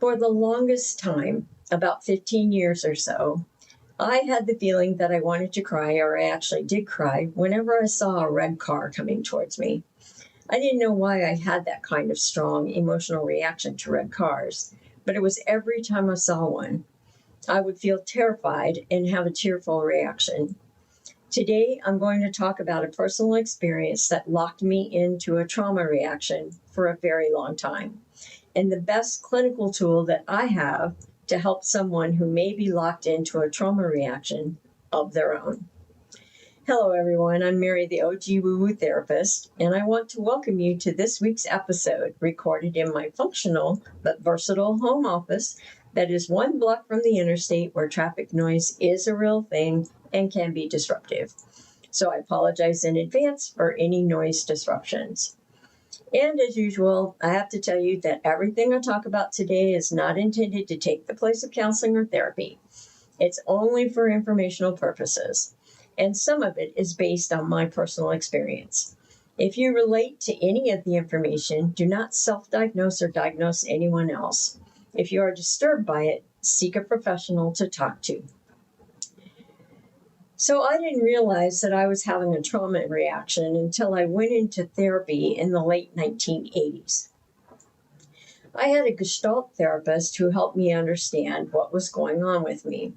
For the longest time, about 15 years or so, I had the feeling that I wanted to cry, or I actually did cry, whenever I saw a red car coming towards me. I didn't know why I had that kind of strong emotional reaction to red cars, but it was every time I saw one. I would feel terrified and have a tearful reaction. Today, I'm going to talk about a personal experience that locked me into a trauma reaction for a very long time, and the best clinical tool that I have to help someone who may be locked into a trauma reaction of their own. Hello, everyone. I'm Mary, the OG Woo Woo therapist, and I want to welcome you to this week's episode, recorded in my functional but versatile home office that is one block from the interstate, where traffic noise is a real thing and can be disruptive. So I apologize in advance for any noise disruptions. And as usual, I have to tell you that everything I talk about today is not intended to take the place of counseling or therapy. It's only for informational purposes, and some of it is based on my personal experience. If you relate to any of the information, do not self-diagnose or diagnose anyone else. If you are disturbed by it, seek a professional to talk to. So I didn't realize that I was having a trauma reaction until I went into therapy in the late 1980s. I had a Gestalt therapist who helped me understand what was going on with me.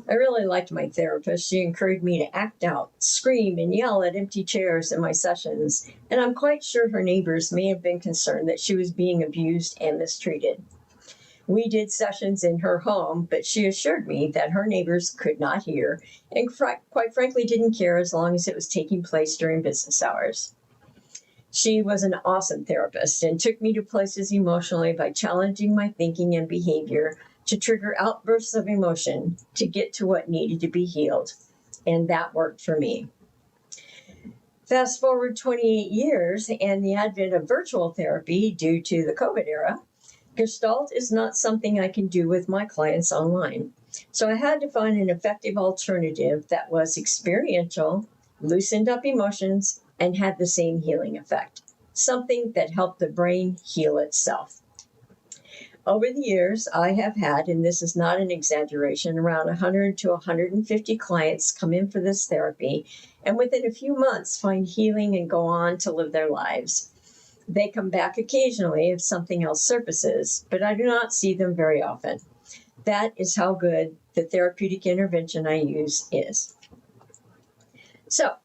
I really liked my therapist. She encouraged me to act out, scream, and yell at empty chairs in my sessions, and I'm quite sure her neighbors may have been concerned that she was being abused and mistreated. We did sessions in her home, but she assured me that her neighbors could not hear and quite frankly didn't care as long as it was taking place during business hours. She was an awesome therapist and took me to places emotionally by challenging my thinking and behavior to trigger outbursts of emotion to get to what needed to be healed. And that worked for me. Fast forward 28 years and the advent of virtual therapy due to the COVID era, Gestalt is not something I can do with my clients online. So I had to find an effective alternative that was experiential, loosened up emotions, and had the same healing effect. Something that helped the brain heal itself. Over the years, I have had, and this is not an exaggeration, around 100 to 150 clients come in for this therapy, and within a few months find healing and go on to live their lives. They come back occasionally if something else surfaces, but I do not see them very often. That is how good the therapeutic intervention I use is. So,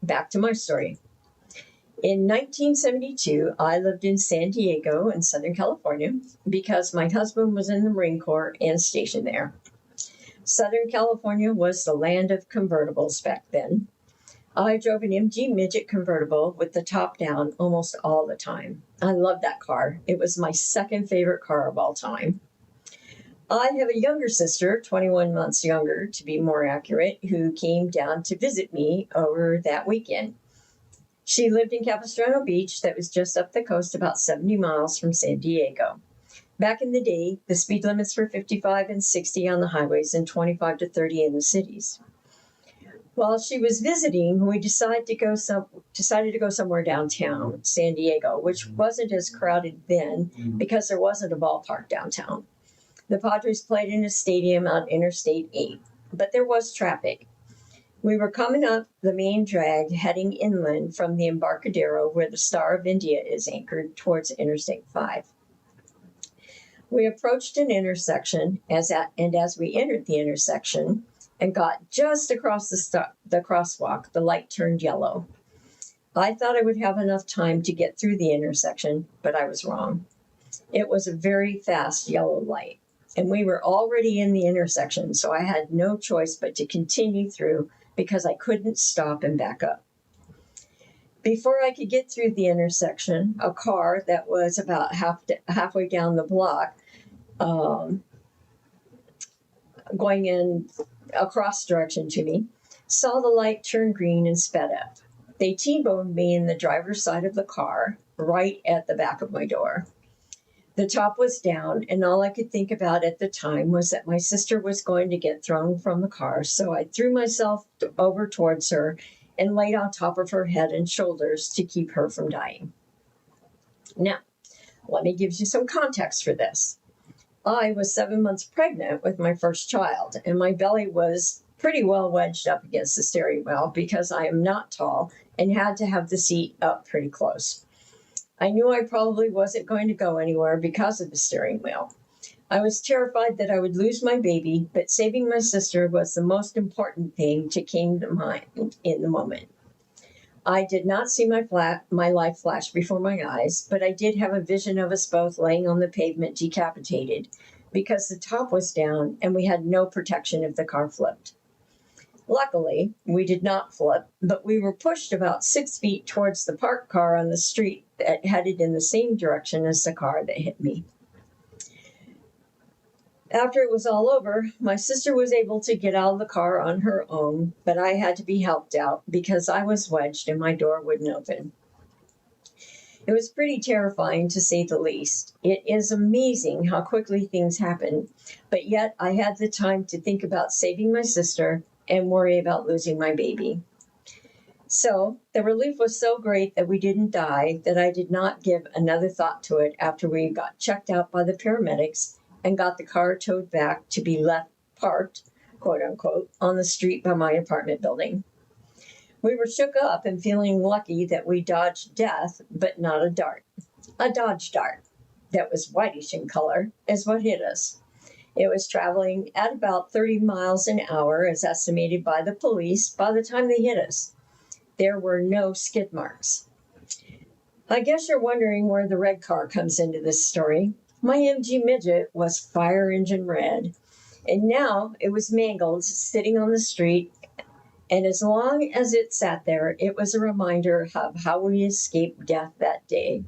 back to my story. In 1972, I lived in San Diego in Southern California because my husband was in the Marine Corps and stationed there. Southern California was the land of convertibles back then. I drove an MG Midget convertible with the top down almost all the time. I loved that car. It was my second favorite car of all time. I have a younger sister, 21 months younger to be more accurate, who came down to visit me over that weekend. She lived in Capistrano Beach, that was just up the coast about 70 miles from San Diego. Back in the day, the speed limits were 55 and 60 on the highways and 25 to 30 in the cities. While she was visiting, we decided to go somewhere downtown San Diego, which wasn't as crowded then because there wasn't a ballpark downtown. The Padres played in a stadium on Interstate 8, but there was traffic. We were coming up the main drag heading inland from the Embarcadero where the Star of India is anchored towards Interstate 5. We approached an intersection as we entered the intersection and got just across the crosswalk, the light turned yellow. I thought I would have enough time to get through the intersection, but I was wrong. It was a very fast yellow light, and we were already in the intersection, so I had no choice but to continue through because I couldn't stop and back up. Before I could get through the intersection, a car that was about halfway down the block, going in a cross direction to me, saw the light turn green and sped up. They T-boned me in the driver's side of the car, right at the back of my door. The top was down, and all I could think about at the time was that my sister was going to get thrown from the car, so I threw myself over towards her and laid on top of her head and shoulders to keep her from dying. Now, let me give you some context for this. I was 7 months pregnant with my first child, and my belly was pretty well wedged up against the steering wheel because I am not tall and had to have the seat up pretty close. I knew I probably wasn't going to go anywhere because of the steering wheel. I was terrified that I would lose my baby, but saving my sister was the most important thing that came to mind in the moment. I did not see my life flash before my eyes, but I did have a vision of us both laying on the pavement decapitated because the top was down and we had no protection if the car flipped. Luckily, we did not flip, but we were pushed about 6 feet towards the parked car on the street that headed in the same direction as the car that hit me. After it was all over, my sister was able to get out of the car on her own, but I had to be helped out because I was wedged and my door wouldn't open. It was pretty terrifying to say the least. It is amazing how quickly things happen, but yet I had the time to think about saving my sister and worry about losing my baby. So the relief was so great that we didn't die that I did not give another thought to it after we got checked out by the paramedics and got the car towed back to be left parked, quote unquote, on the street by my apartment building. We were shook up and feeling lucky that we dodged death, but not a dart. A Dodge Dart that was whitish in color is what hit us. It was traveling at about 30 miles an hour, as estimated by the police, by the time they hit us. There were no skid marks. I guess you're wondering where the red car comes into this story. My MG Midget was fire engine red, and now it was mangled sitting on the street, and as long as it sat there, it was a reminder of how we escaped death that day.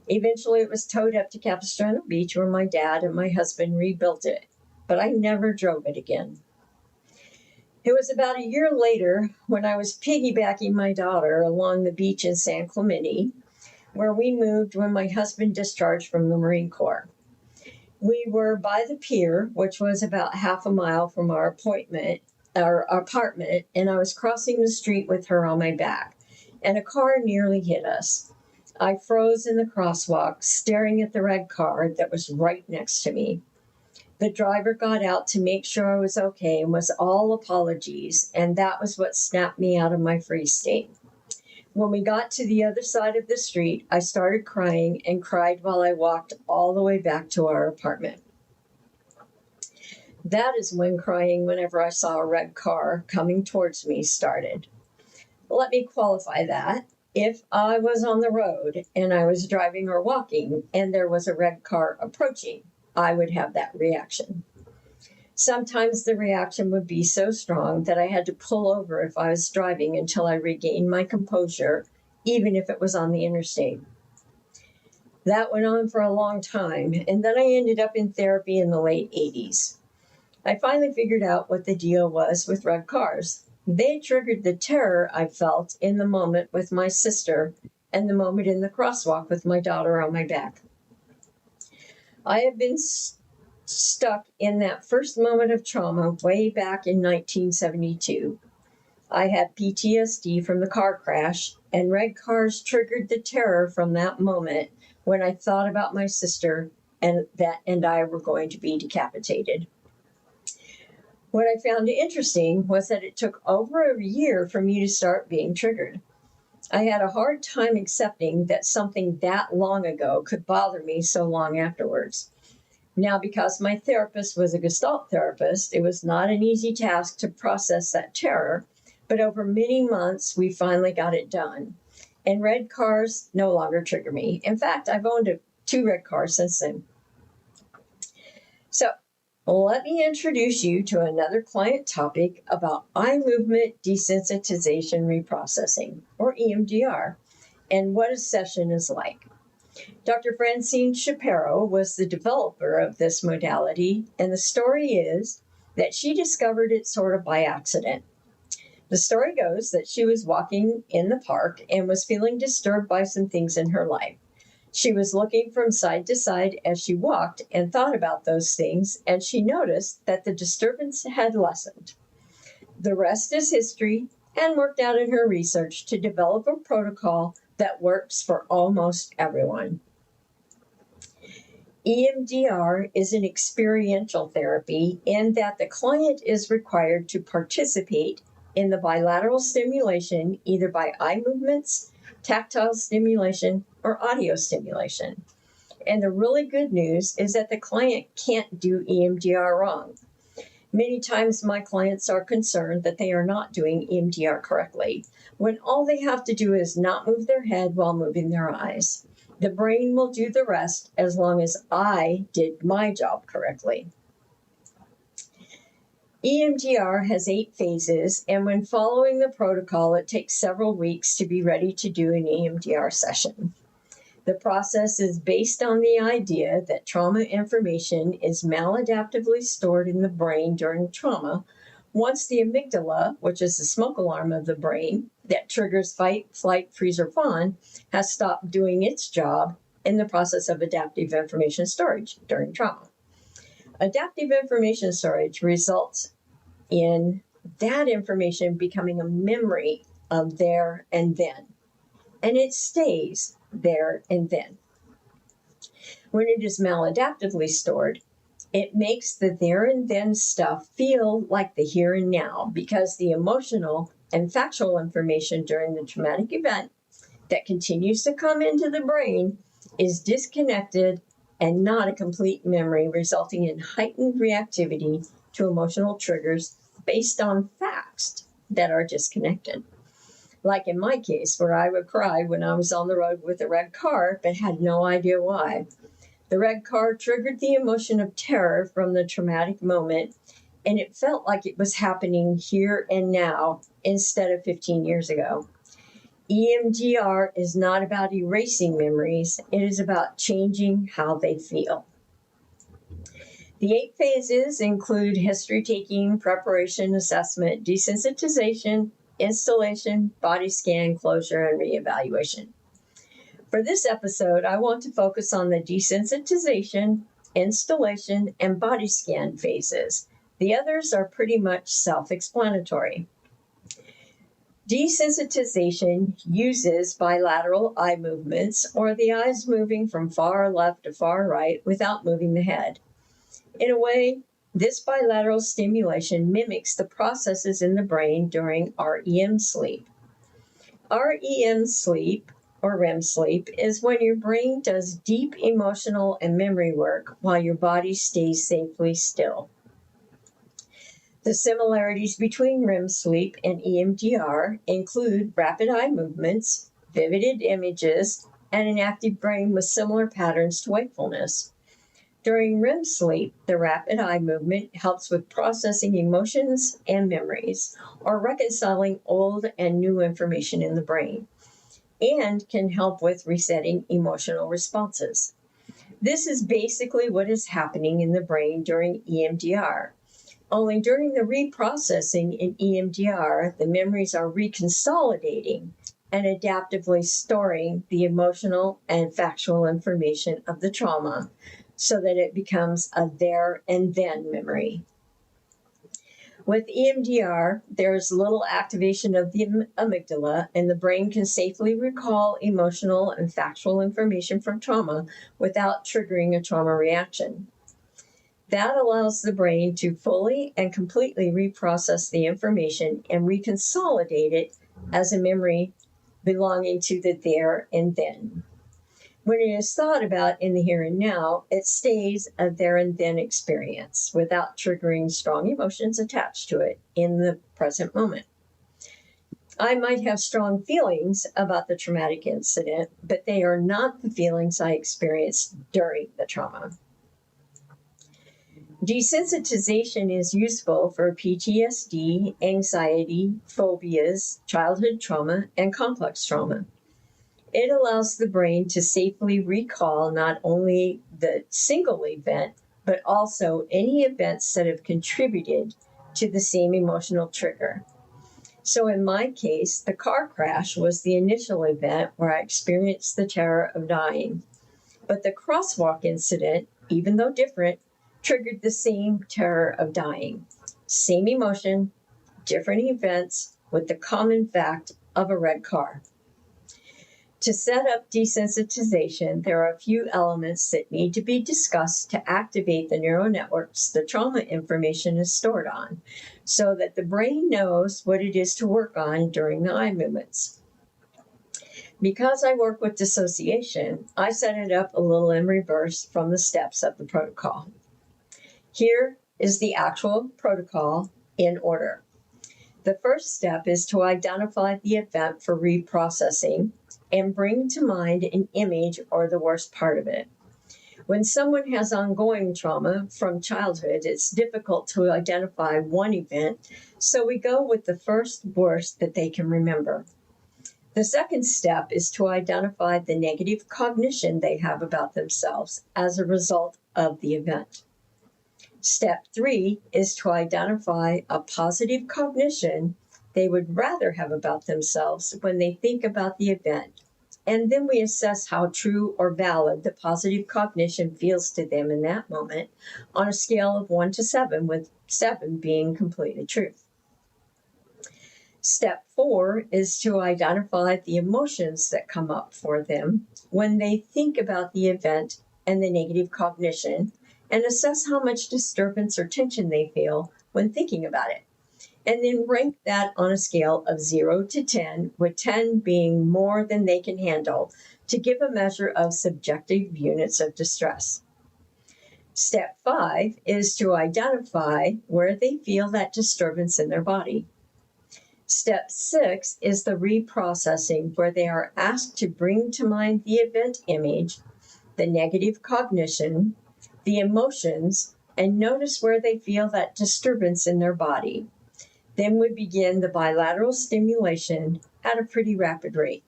Eventually, it was towed up to Capistrano Beach where my dad and my husband rebuilt it, but I never drove it again. It was about a year later when I was piggybacking my daughter along the beach in San Clemente, where we moved when my husband discharged from the Marine Corps. We were by the pier, which was about half a mile from our apartment, and I was crossing the street with her on my back, and a car nearly hit us. I froze in the crosswalk, staring at the red car that was right next to me. The driver got out to make sure I was okay and was all apologies, and that was what snapped me out of my freeze state. When we got to the other side of the street, I started crying and cried while I walked all the way back to our apartment. That is when crying whenever I saw a red car coming towards me started. Let me qualify that. If I was on the road and I was driving or walking and there was a red car approaching, I would have that reaction. Sometimes the reaction would be so strong that I had to pull over if I was driving until I regained my composure, even if it was on the interstate. That went on for a long time, and then I ended up in therapy in the late 80s. I finally figured out what the deal was with red cars. They triggered the terror I felt in the moment with my sister and the moment in the crosswalk with my daughter on my back. I have been stuck in that first moment of trauma way back in 1972. I had PTSD from the car crash, and red cars triggered the terror from that moment when I thought about my sister and I were going to be decapitated. What I found interesting was that it took over a year for me to start being triggered. I had a hard time accepting that something that long ago could bother me so long afterwards. Now, because my therapist was a Gestalt therapist, it was not an easy task to process that terror, but over many months, we finally got it done. And red cars no longer trigger me. In fact, I've owned 2 red cars since then. So, let me introduce you to another client topic about eye movement desensitization reprocessing, or EMDR, and what a session is like. Dr. Francine Shapiro was the developer of this modality, and the story is that she discovered it sort of by accident. The story goes that she was walking in the park and was feeling disturbed by some things in her life. She was looking from side to side as she walked and thought about those things, and she noticed that the disturbance had lessened. The rest is history, and worked out in her research to develop a protocol that works for almost everyone. EMDR is an experiential therapy in that the client is required to participate in the bilateral stimulation either by eye movements, tactile stimulation, or audio stimulation. And the really good news is that the client can't do EMDR wrong. Many times my clients are concerned that they are not doing EMDR correctly, when all they have to do is not move their head while moving their eyes. The brain will do the rest as long as I did my job correctly. EMDR has 8 phases, and when following the protocol, it takes several weeks to be ready to do an EMDR session. The process is based on the idea that trauma information is maladaptively stored in the brain during trauma once the amygdala, which is the smoke alarm of the brain that triggers fight, flight, freeze, or fawn, has stopped doing its job in the process of adaptive information storage during trauma. Adaptive information storage results in that information becoming a memory of there and then, and it stays there and then. When it is maladaptively stored, it makes the there and then stuff feel like the here and now because the emotional and factual information during the traumatic event that continues to come into the brain is disconnected and not a complete memory, resulting in heightened reactivity to emotional triggers based on facts that are disconnected. Like in my case, where I would cry when I was on the road with a red car, but had no idea why. The red car triggered the emotion of terror from the traumatic moment, and it felt like it was happening here and now instead of 15 years ago. EMDR is not about erasing memories, it is about changing how they feel. The 8 phases include history taking, preparation, assessment, desensitization, installation, body scan, closure, and reevaluation. For this episode, I want to focus on the desensitization, installation, and body scan phases. The others are pretty much self-explanatory. Desensitization uses bilateral eye movements, or the eyes moving from far left to far right without moving the head. In a way, this bilateral stimulation mimics the processes in the brain during REM sleep. REM sleep, or REM sleep, is when your brain does deep emotional and memory work while your body stays safely still. The similarities between REM sleep and EMDR include rapid eye movements, vivid images, and an active brain with similar patterns to wakefulness. During REM sleep, the rapid eye movement helps with processing emotions and memories, or reconciling old and new information in the brain, and can help with resetting emotional responses. This is basically what is happening in the brain during EMDR. Only during the reprocessing in EMDR, the memories are reconsolidating and adaptively storing the emotional and factual information of the trauma so that it becomes a there and then memory. With EMDR, there is little activation of the amygdala, and the brain can safely recall emotional and factual information from trauma without triggering a trauma reaction. That allows the brain to fully and completely reprocess the information and reconsolidate it as a memory belonging to the there and then. When it is thought about in the here and now, it stays a there and then experience without triggering strong emotions attached to it in the present moment. I might have strong feelings about the traumatic incident, but they are not the feelings I experienced during the trauma. Desensitization is useful for PTSD, anxiety, phobias, childhood trauma, and complex trauma. It allows the brain to safely recall not only the single event, but also any events that have contributed to the same emotional trigger. So in my case, the car crash was the initial event where I experienced the terror of dying. But the crosswalk incident, even though different, triggered the same terror of dying. Same emotion, different events, with the common fact of a red car. To set up desensitization, there are a few elements that need to be discussed to activate the neural networks the trauma information is stored on, so that the brain knows what it is to work on during the eye movements. Because I work with dissociation, I set it up a little in reverse from the steps of the protocol. Here is the actual protocol in order. The first step is to identify the event for reprocessing and bring to mind an image or the worst part of it. When someone has ongoing trauma from childhood, it's difficult to identify one event, so we go with the first worst that they can remember. The second step is to identify the negative cognition they have about themselves as a result of the event. Step 3 is to identify a positive cognition they would rather have about themselves when they think about the event. And then we assess how true or valid the positive cognition feels to them in that moment on a scale of 1 to 7, with 7 being completely true. Step 4 is to identify the emotions that come up for them when they think about the event and the negative cognition, and assess how much disturbance or tension they feel when thinking about it. And then rank that on a scale of 0 to 10, with 10 being more than they can handle, to give a measure of subjective units of distress. Step 5 is to identify where they feel that disturbance in their body. Step 6 is the reprocessing, where they are asked to bring to mind the event image, the negative cognition, the emotions, and notice where they feel that disturbance in their body. Then we begin the bilateral stimulation at a pretty rapid rate.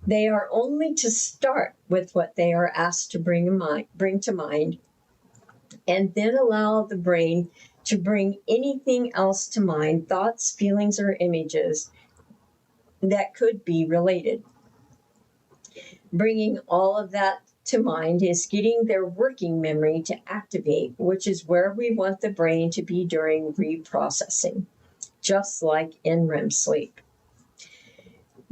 They are only to start with what they are asked to bring to mind, and then allow the brain to bring anything else to mind, thoughts, feelings, or images that could be related. Bringing all of that to mind is getting their working memory to activate, which is where we want the brain to be during reprocessing, just like in REM sleep.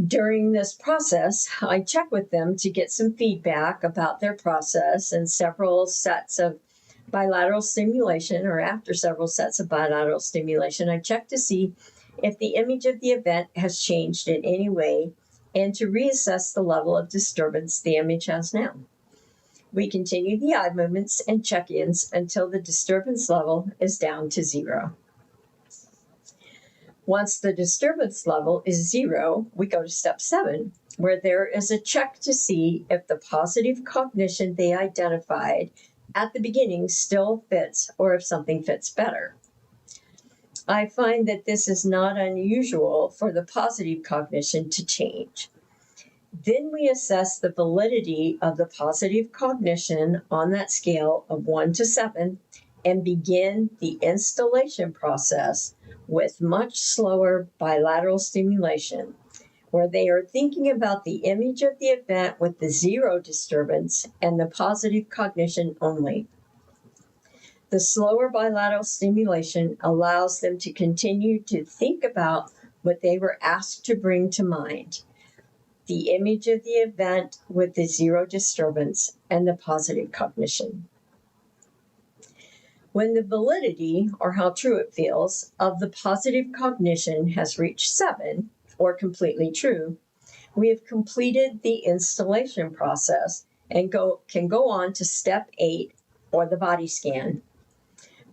During this process, I check with them to get some feedback about their process, and several sets of bilateral stimulation, or after several sets of bilateral stimulation, I check to see if the image of the event has changed in any way, and to reassess the level of disturbance the image has now. We continue the eye movements and check-ins until the disturbance level is down to 0. Once the disturbance level is 0, we go to step 7, where there is a check to see if the positive cognition they identified at the beginning still fits, or if something fits better. I find that this is not unusual for the positive cognition to change. Then we assess the validity of the positive cognition on that scale of 1 to 7 and begin the installation process with much slower bilateral stimulation, where they are thinking about the image of the event with the 0 disturbance and the positive cognition only. The slower bilateral stimulation allows them to continue to think about what they were asked to bring to mind, the image of the event with the 0 disturbance and the positive cognition. When the validity, or how true it feels, of the positive cognition has reached 7, or completely true, we have completed the installation process and can go on to step 8, or the body scan.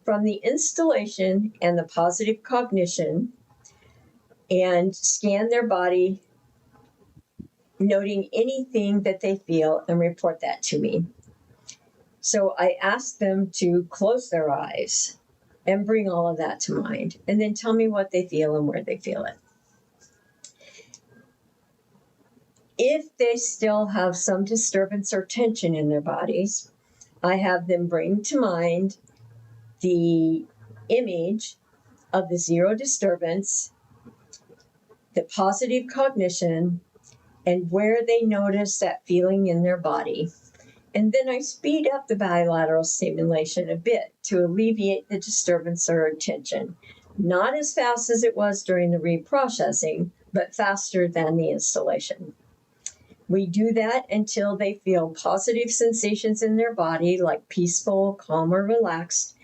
From the installation and the positive cognition, and scan their body, noting anything that they feel, and report that to me. So I ask them to close their eyes and bring all of that to mind, and then tell me what they feel and where they feel it. If they still have some disturbance or tension in their bodies, I have them bring to mind the image of the 0 disturbance, the positive cognition, and where they notice that feeling in their body. And then I speed up the bilateral stimulation a bit to alleviate the disturbance or tension. Not as fast as it was during the reprocessing, but faster than the installation. We do that until they feel positive sensations in their body, like peaceful, calm, or relaxed.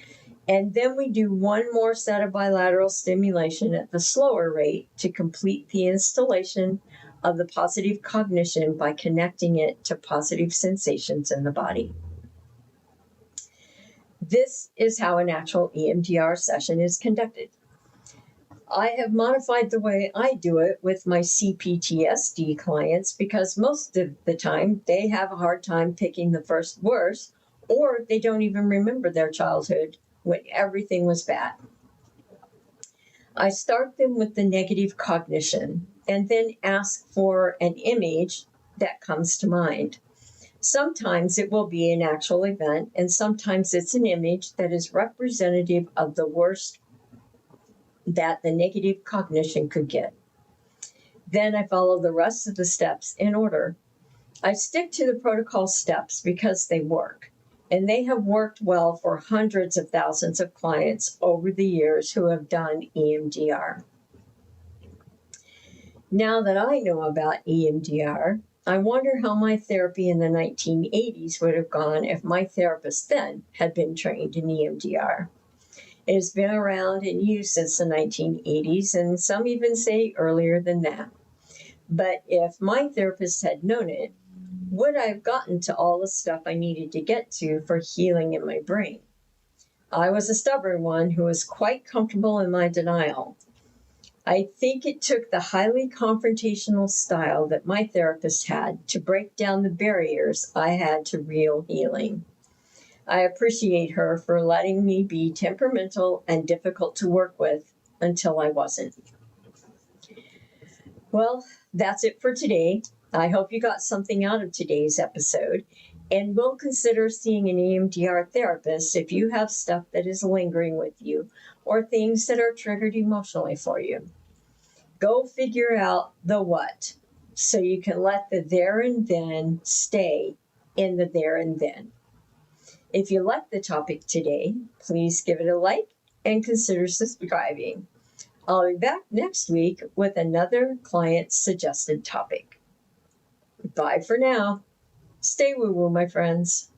And then we do one more set of bilateral stimulation at the slower rate to complete the installation of the positive cognition by connecting it to positive sensations in the body. This is how an actual EMDR session is conducted. I have modified the way I do it with my CPTSD clients because most of the time they have a hard time picking the first words, or they don't even remember their childhood when everything was bad. I start them with the negative cognition and then ask for an image that comes to mind. Sometimes it will be an actual event, and sometimes it's an image that is representative of the worst that the negative cognition could get. Then I follow the rest of the steps in order. I stick to the protocol steps because they work, and they have worked well for hundreds of thousands of clients over the years who have done EMDR. Now that I know about EMDR, I wonder how my therapy in the 1980s would have gone if my therapist then had been trained in EMDR. It has been around and used since the 1980s, and some even say earlier than that. But if my therapist had known it, would I have gotten to all the stuff I needed to get to for healing in my brain? I was a stubborn one who was quite comfortable in my denial. I think it took the highly confrontational style that my therapist had to break down the barriers I had to real healing. I appreciate her for letting me be temperamental and difficult to work with until I wasn't. Well, that's it for today. I hope you got something out of today's episode, and will consider seeing an EMDR therapist if you have stuff that is lingering with you or things that are triggered emotionally for you. Go figure out the what so you can let the there and then stay in the there and then. If you liked the topic today, please give it a like and consider subscribing. I'll be back next week with another client-suggested topic. Bye for now. Stay woo-woo, my friends.